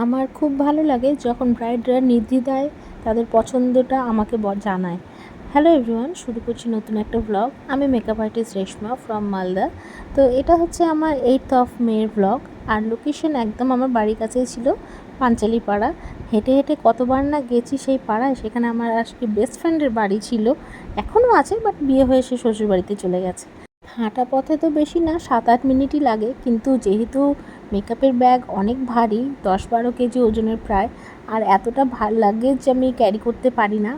আমার খুব ভালো লাগে যখন ব্রাইডরা নির্দ্বিধায় তাদের পছন্দটা আমাকে জানায়। হ্যালো এভরিওয়ান, শুরু করছি নতুন একটা ব্লগ। আমি makeup artist Reshma from Malda. তো এটা হচ্ছে আমার 8th অফ মের ব্লগ। আর লোকেশন একদম আমার বাড়ির কাছেই ছিল, পাঞ্চালি পাড়া। হেঁটে হেঁটে কতবার না গেছি সেই পাড়ায়। সেখানে আমার আজকে বেস্ট ফ্রেন্ডের বাড়ি ছিল, এখনও আছে, বাট বিয়ে হয়ে সে শ্বশুরবাড়িতে চলে গেছে। হাঁটা পথে তো বেশি না, 7-8 মিনিটই লাগে, কিন্তু যেহেতু মেকআপের ব্যাগ অনেক ভারী, 10-12 কেজি ওজনের প্রায়, আর এতটা লাগেজ আমি ক্যারি করতে পারি না,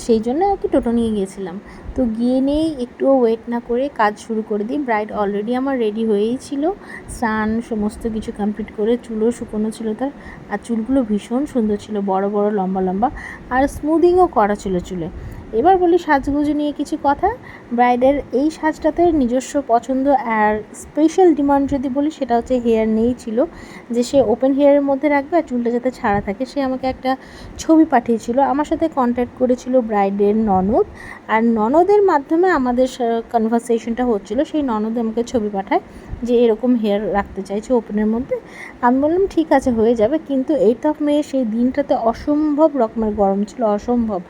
সেই জন্য আর কি টোটো নিয়ে গিয়েছিলাম। তো গিয়ে নিয়েই একটুও ওয়েট না করে কাজ শুরু করে দিই। ব্রাইড অলরেডি আমার রেডি হয়েই ছিল, স্নান সমস্ত কিছু কমপ্লিট করে, চুলও শুকনো ছিল তার, আর চুলগুলো ভীষণ সুন্দর ছিল, বড় বড় লম্বা লম্বা, আর স্মুদিংও করা ছিল চুলে। এবার বলি সাজগুজু নিয়ে কিছু কথা। ব্রাইডের এই সাজটাতে নিজস্ব পছন্দ আর স্পেশাল ডিমান্ড যদি বলি, সেটা হচ্ছে হেয়ার নেই ছিল, যে সে ওপেন হেয়ারের মধ্যে রাখবে আর চুলটা যাতে ছাড়া থাকে। সে আমাকে একটা ছবি পাঠিয়েছিল, আমার সাথে কন্ট্যাক্ট করেছিল ব্রাইডের ননদ, আর ননদের মাধ্যমে আমাদের কনভারসেশনটা হচ্ছিল। সেই ননদ আমাকে ছবি পাঠায় যে এরকম হেয়ার রাখতে চাইছে ওপেনের মধ্যে। আমি বললাম ঠিক আছে, হয়ে যাবে। কিন্তু 8th অফ মে সেই দিনটাতে অসম্ভব রকমের গরম ছিল, অসম্ভব।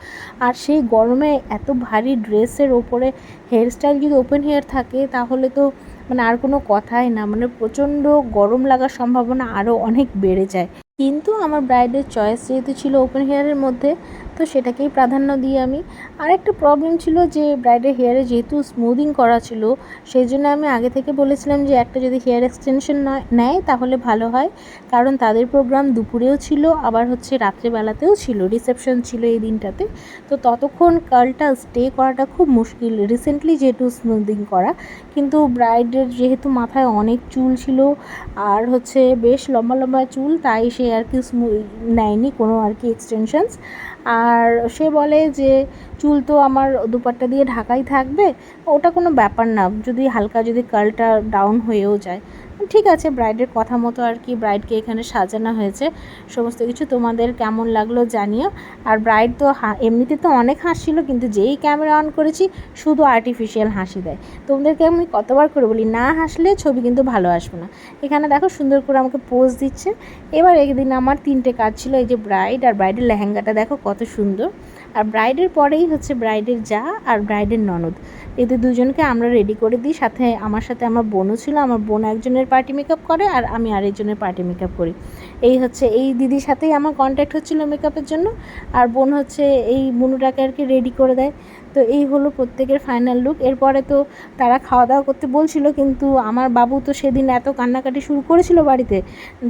আর সেই গরমে এত ভারী ড্রেসের ওপরে হেয়ারস্টাইল যদি ওপেন হেয়ার থাকে, তাহলে তো মানে আর কোনো কথাই না, মানে প্রচণ্ড গরম লাগার সম্ভাবনা আরও অনেক বেড়ে যায়। কিন্তু আমার ব্রাইডের চয়েস যেহেতু ছিল ওপেন হেয়ারের মধ্যে, তো সেটাকেই প্রাধান্য দিই আমি। আর একটা প্রবলেম ছিল যে ব্রাইডের হেয়ারে যেহেতু স্মুদিং করা ছিল, সেই জন্য আমি আগে থেকে বলেছিলাম যে একটা যদি হেয়ার এক্সটেনশন নেয় তাহলে ভালো হয়, কারণ তাদের প্রোগ্রাম দুপুরেও ছিল, আবার হচ্ছে রাত্রেবেলাতেও ছিল, রিসেপশন ছিল এই দিনটাতে। তো ততক্ষণ কার্লটা স্টে করাটা খুব মুশকিল, রিসেন্টলি যেহেতু স্মুদিং করা। কিন্তু ব্রাইডের যেহেতু মাথায় অনেক চুল ছিল আর হচ্ছে বেশ লম্বা লম্বা চুল, তাই সে আর কি নেয়নি কোনো আর কি এক্সটেনশনস। আর সে বলে যে চুল তো আমার দুপাট্টা দিয়ে ঢাকাই থাকবে, ওটা কোনো ব্যাপার না, যদি হালকা যদি কার্লটা ডাউন হয়েও যায়। ঠিক আছে, ব্রাইডের কথা মতো আর কি ব্রাইডকে এখানে সাজানো হয়েছে। সমস্ত কিছু তোমাদের কেমন লাগলো জানিও। আর ব্রাইড তো এমনিতে তো অনেক হাসছিল, কিন্তু যেই ক্যামেরা অন করেছি শুধু আর্টিফিশিয়াল হাসি দেয়। তোমাদেরকে আমি কতবার করে বলি, না হাসলে ছবি কিন্তু ভালো আসবে না। এখানে দেখো সুন্দর করে আমাকে পোজ দিচ্ছে। এবার একদিন আমার 3টে কাজ ছিল, এই যে ব্রাইড আর ব্রাইডের লেহেঙ্গাটা দেখো কত সুন্দর। আর ব্রাইডের পরেই হচ্ছে ব্রাইডের জা আর ব্রাইডের ননদ, এদের দুজনকে আমরা রেডি করে দিই। সাথে আমার বোনও ছিল, আমার বোন একজনের পার্টি মেকআপ করে আর আমি আরেকজনের পার্টি মেকআপ করি। এই হচ্ছে এই দিদির সাথেই আমার কন্ট্যাক্ট হচ্ছিলো মেকআপের জন্য, আর বোন হচ্ছে এই বুনুটাকে আর কি রেডি করে দেয়। তো এই হলো প্রত্যেকের ফাইনাল লুক। এরপরে তো তারা খাওয়া দাওয়া করতে বলছিল, কিন্তু আমার বাবু তো সেদিন এত কান্নাকাটি শুরু করেছিল বাড়িতে,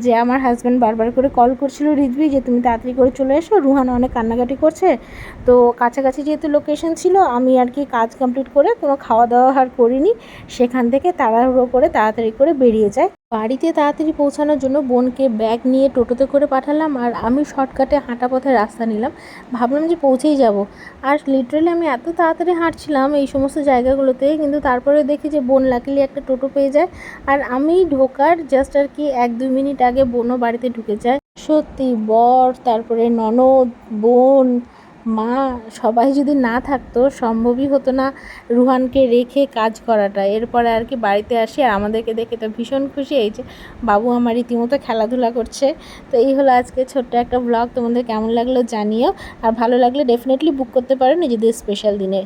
যে আমার হাজব্যান্ড বারবার করে কল করছিল, রিজভি যে তুমি তাড়াতাড়ি করে চলে এসো, রুহান অনেক কান্নাকাটি করছে। তো কাছাকাছি যেহেতু লোকেশন ছিল, আমি আর কি কাজ কমপ্লিট করে কোনো খাওয়া দাওয়া আর করিনি, সেখান থেকে তাড়াহুড়ো করে তাড়াতাড়ি করে বেরিয়ে যায়। বাড়িতে তাড়াতাড়ি পৌঁছানোর জন্য বোনকে ব্যাগ নিয়ে টোটোতে করে পাঠালাম, আর আমি শর্টকাটে হাঁটা পথে রাস্তা নিলাম, ভাবলাম যে পৌঁছেই যাব। আর লিটারালি আমি এত তাড়াতাড়ি হাঁটছিলাম এই সমস্ত জায়গাগুলোতে, কিন্তু তারপরে দেখি যে বোন লাকিলি একটা টোটো পেয়ে যায়, আর আমি ঢোকার জাস্ট আর কি 1-2 মিনিট আগে বোনও বাড়িতে ঢুকে যায়। সত্যি বর, তারপরে ননদ, বোন, মা, সবাই যদি না থাকতো সম্ভবই হতো না রুহানকে রেখে কাজ করাটা। এরপরে আর কি বাড়িতে আসি, আর আমাদেরকে দেখে তো ভীষণ খুশি, এই যে বাবু আমার রীতিমতো খেলাধুলা করছে। তো এই হলো আজকে ছোট্ট একটা ব্লগ। তোমাদের কেমন লাগলো জানিও, আর ভালো লাগলে ডেফিনেটলি বুক করতে পারো নিজেদের স্পেশাল দিনে।